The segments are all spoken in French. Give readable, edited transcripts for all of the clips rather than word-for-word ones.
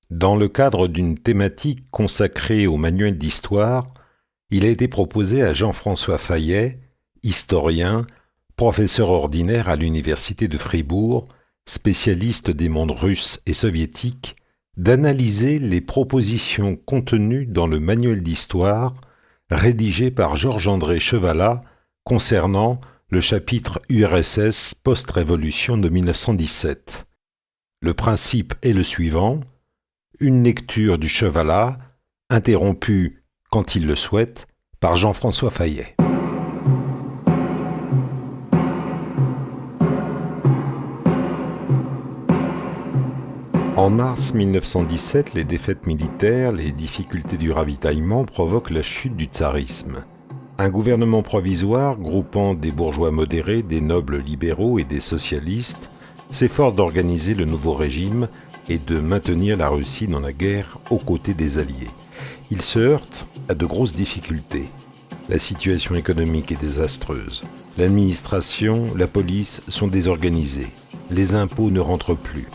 Dans le cadre d'une thématique consacrée au manuel d'histoire, il a été proposé à Jean-François Fayet, historien, professeur ordinaire à l'université de Fribourg, spécialiste des mondes russe et soviétique, d'analyser les propositions contenues dans le manuel d'histoire rédigé par Georges-André Chevalat concernant le chapitre URSS post-révolution de 1917. Le principe est le suivant: une lecture du Chevalat, interrompue, quand il le souhaite, par Jean-François Fayet. En mars 1917, les défaites militaires, les difficultés du ravitaillement provoquent la chute du tsarisme. Un gouvernement provisoire, groupant des bourgeois modérés, des nobles libéraux et des socialistes, s'efforce d'organiser le nouveau régime et de maintenir la Russie dans la guerre aux côtés des Alliés. Il se heurte à de grosses difficultés. La situation économique est désastreuse. L'administration, la police sont désorganisées. Les impôts ne rentrent plus.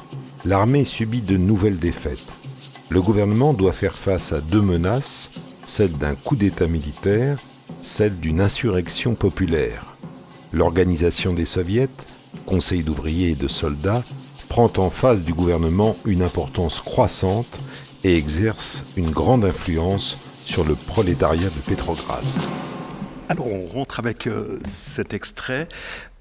L'armée subit de nouvelles défaites. Le gouvernement doit faire face à deux menaces, celle d'un coup d'État militaire, celle d'une insurrection populaire. L'organisation des soviets, conseil d'ouvriers et de soldats, prend en face du gouvernement une importance croissante et exerce une grande influence sur le prolétariat de Pétrograd. Alors on rentre avec cet extrait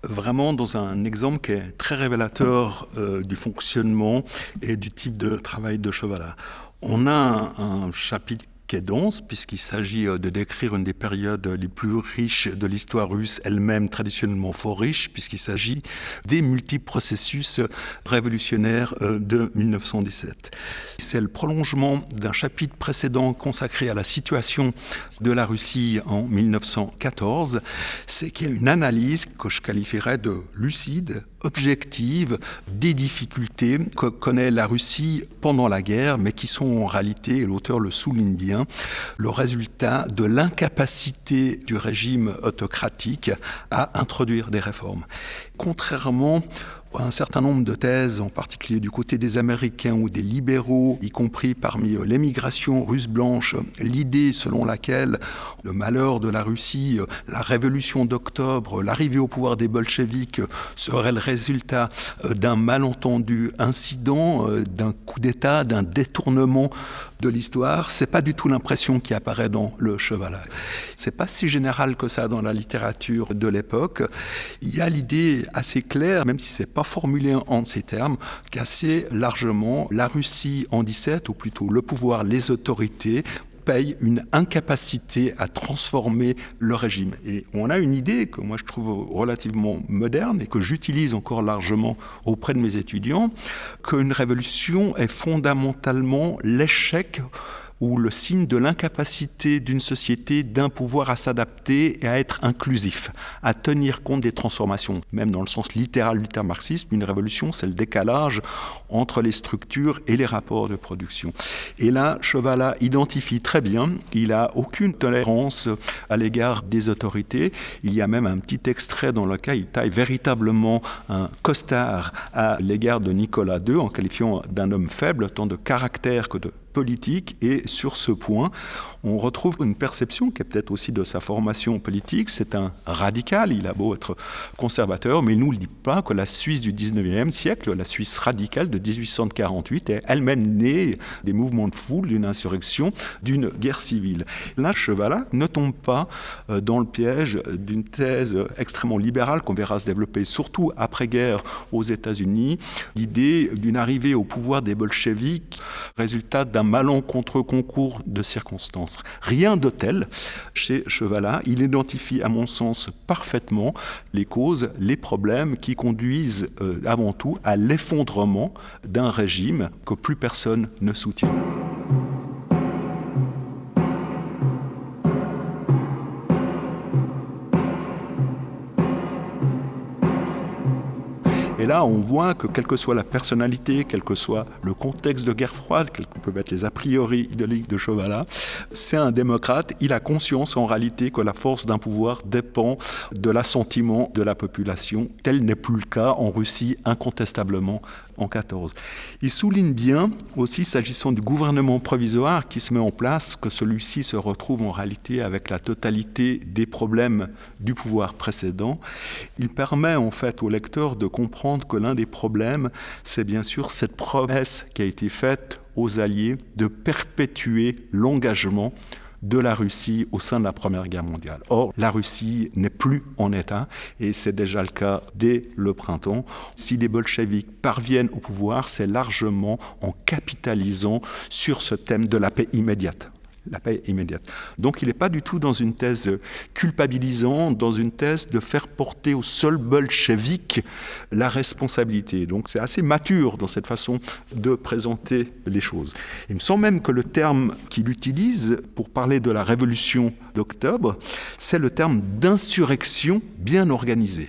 vraiment dans un exemple qui est très révélateur du fonctionnement et du type de travail de Chevalat. On a un chapitre qui est dense, puisqu'il s'agit de décrire une des périodes les plus riches de l'histoire russe, elle-même traditionnellement fort riche, puisqu'il s'agit des multiples processus révolutionnaires de 1917. C'est le prolongement d'un chapitre précédent consacré à la situation de la Russie en 1914. C'est qu'il y a une analyse que je qualifierais de lucide, objective, des difficultés que connaît la Russie pendant la guerre, mais qui sont en réalité, et l'auteur le souligne bien, le résultat de l'incapacité du régime autocratique à introduire des réformes. Contrairement à un certain nombre de thèses, en particulier du côté des Américains ou des libéraux, y compris parmi l'émigration russe blanche, l'idée selon laquelle le malheur de la Russie, la révolution d'octobre, l'arrivée au pouvoir des bolcheviks serait le résultat d'un malentendu incident, d'un coup d'État, d'un détournement de l'histoire, c'est pas du tout l'impression qui apparaît dans le Chevalat. C'est pas si général que ça dans la littérature de l'époque. Il y a l'idée assez claire, même si c'est pas formulé en ces termes, qu'assez largement la Russie en 17, ou plutôt le pouvoir, les autorités, paye une incapacité à transformer le régime. Et on a une idée que moi je trouve relativement moderne et que j'utilise encore largement auprès de mes étudiants, qu'une révolution est fondamentalement l'échec ou le signe de l'incapacité d'une société, d'un pouvoir à s'adapter et à être inclusif, à tenir compte des transformations. Même dans le sens littéral du terme marxisme, une révolution, c'est le décalage entre les structures et les rapports de production. Et là, Chevalat identifie très bien, il n'a aucune tolérance à l'égard des autorités. Il y a même un petit extrait dans lequel il taille véritablement un costard à l'égard de Nicolas II, en qualifiant d'un homme faible, tant de caractère que de politique, et sur ce point, on retrouve une perception qui est peut-être aussi de sa formation politique. C'est un radical, il a beau être conservateur, mais il ne nous le dit pas que la Suisse du 19e siècle, la Suisse radicale de 1848, est elle-même née des mouvements de foule, d'une insurrection, d'une guerre civile. Là, Chevalat ne tombe pas dans le piège d'une thèse extrêmement libérale qu'on verra se développer surtout après-guerre aux États-Unis, l'idée d'une arrivée au pouvoir des bolcheviks, résultat d'un malencontreux concours de circonstances. Rien de tel chez Chevalat. Il identifie, à mon sens, parfaitement les causes, les problèmes qui conduisent avant tout à l'effondrement d'un régime que plus personne ne soutient. Et là, on voit que quelle que soit la personnalité, quel que soit le contexte de guerre froide, quels que peuvent être les a priori idéologiques de Chevalat, c'est un démocrate. Il a conscience en réalité que la force d'un pouvoir dépend de l'assentiment de la population. Tel n'est plus le cas en Russie, incontestablement en 14. Il souligne bien aussi, s'agissant du gouvernement provisoire qui se met en place, que celui-ci se retrouve en réalité avec la totalité des problèmes du pouvoir précédent. Il permet en fait au lecteur de comprendre que l'un des problèmes, c'est bien sûr cette promesse qui a été faite aux Alliés de perpétuer l'engagement de la Russie au sein de la Première Guerre mondiale. Or, la Russie n'est plus en état, et c'est déjà le cas dès le printemps. Si les bolcheviks parviennent au pouvoir, c'est largement en capitalisant sur ce thème de la paix immédiate. La paix immédiate. Donc il n'est pas du tout dans une thèse culpabilisante, dans une thèse de faire porter au seul bolchevique la responsabilité. Donc c'est assez mature dans cette façon de présenter les choses. Il me semble même que le terme qu'il utilise pour parler de la révolution d'octobre, c'est le terme d'insurrection bien organisée.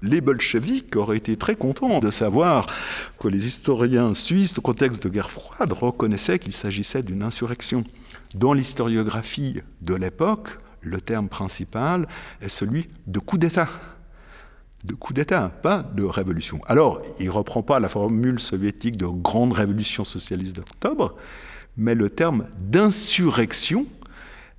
Les bolcheviks auraient été très contents de savoir que les historiens suisses, au contexte de guerre froide, reconnaissaient qu'il s'agissait d'une insurrection. Dans l'historiographie de l'époque, le terme principal est celui de coup d'État. De coup d'État, pas de révolution. Alors, il ne reprend pas la formule soviétique de grande révolution socialiste d'octobre, mais le terme d'insurrection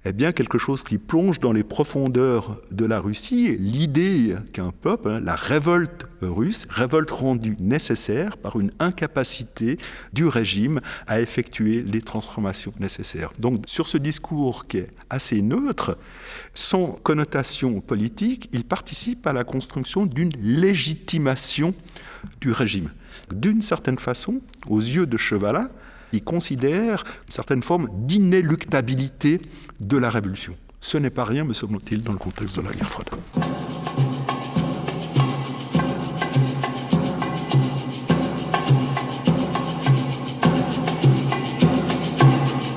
est bien quelque chose qui plonge dans les profondeurs de la Russie, l'idée qu'un peuple, la révolte russe, révolte rendue nécessaire par une incapacité du régime à effectuer les transformations nécessaires. Donc sur ce discours qui est assez neutre, sans connotation politique, il participe à la construction d'une légitimation du régime. D'une certaine façon, aux yeux de Chevalat, il considère une certaine forme d'inéluctabilité de la révolution. Ce n'est pas rien, me semble-t-il, dans le contexte de la guerre froide.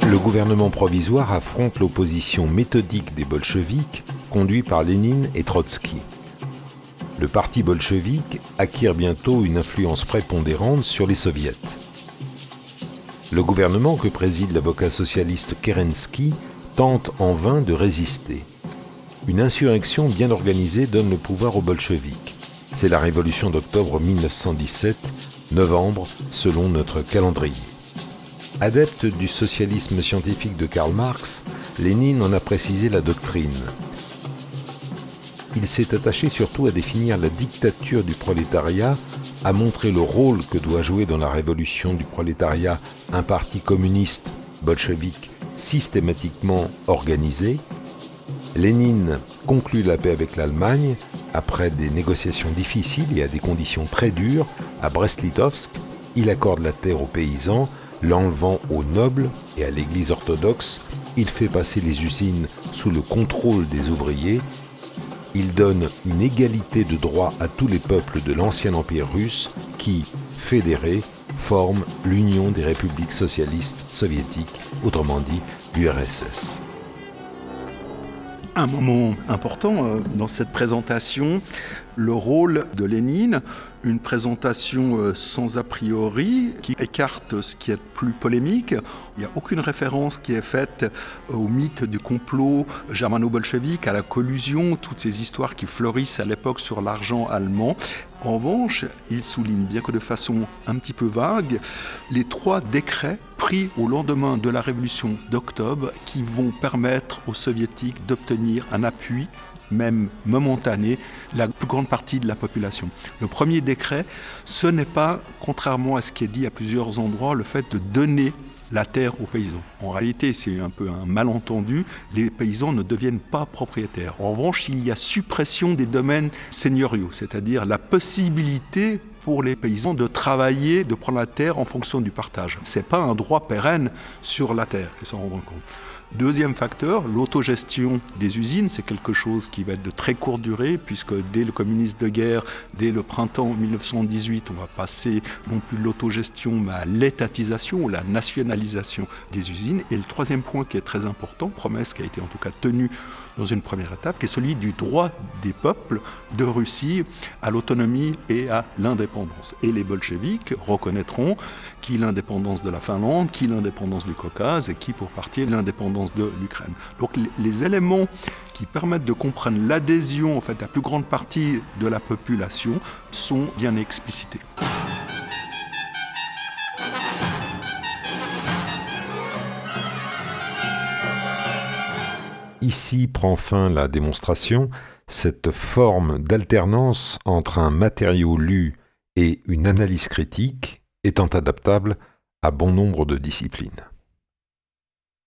Le gouvernement provisoire affronte l'opposition méthodique des bolcheviks, conduit par Lénine et Trotsky. Le parti bolchevique acquiert bientôt une influence prépondérante sur les soviets. Le gouvernement que préside l'avocat socialiste Kerensky tente en vain de résister. Une insurrection bien organisée donne le pouvoir aux bolcheviks. C'est la révolution d'octobre 1917, novembre selon notre calendrier. Adepte du socialisme scientifique de Karl Marx, Lénine en a précisé la doctrine. Il s'est attaché surtout à définir la dictature du prolétariat, à montrer le rôle que doit jouer dans la révolution du prolétariat un parti communiste bolchevique systématiquement organisé. Lénine conclut la paix avec l'Allemagne après des négociations difficiles et à des conditions très dures. À Brest-Litovsk, il accorde la terre aux paysans, l'enlevant aux nobles et à l'Église orthodoxe. Il fait passer les usines sous le contrôle des ouvriers. Il donne une égalité de droits à tous les peuples de l'ancien empire russe qui, fédérés, forment l'Union des républiques socialistes soviétiques, autrement dit l'URSS. Un moment important dans cette présentation, le rôle de Lénine, une présentation sans a priori qui écarte ce qui est plus polémique. Il n'y a aucune référence qui est faite au mythe du complot germano-bolchevique, à la collusion, toutes ces histoires qui fleurissent à l'époque sur l'argent allemand. En revanche, il souligne, bien que de façon un petit peu vague, les 3 décrets pris au lendemain de la révolution d'octobre qui vont permettre aux soviétiques d'obtenir un appui, même momentané, la plus grande partie de la population. Le premier décret, ce n'est pas, contrairement à ce qui est dit à plusieurs endroits, le fait de donner la terre aux paysans. En réalité, c'est un peu un malentendu, les paysans ne deviennent pas propriétaires. En revanche, il y a suppression des domaines seigneuriaux, c'est-à-dire la possibilité pour les paysans de travailler, de prendre la terre en fonction du partage. Ce n'est pas un droit pérenne sur la terre, ils s'en rendent compte. Deuxième facteur, l'autogestion des usines, c'est quelque chose qui va être de très courte durée, puisque dès le communisme de guerre, dès le printemps 1918, on va passer non plus de l'autogestion, mais à l'étatisation ou la nationalisation des usines. Et le troisième point qui est très important, promesse qui a été en tout cas tenue dans une première étape, qui est celui du droit des peuples de Russie à l'autonomie et à l'indépendance. Et les bolcheviks reconnaîtront qui l'indépendance de la Finlande, qui l'indépendance du Caucase et qui pour partie l'indépendance de l'Ukraine. Donc les éléments qui permettent de comprendre l'adhésion en fait, de la plus grande partie de la population sont bien explicités. Ici prend fin la démonstration, cette forme d'alternance entre un matériau lu et une analyse critique étant adaptable à bon nombre de disciplines.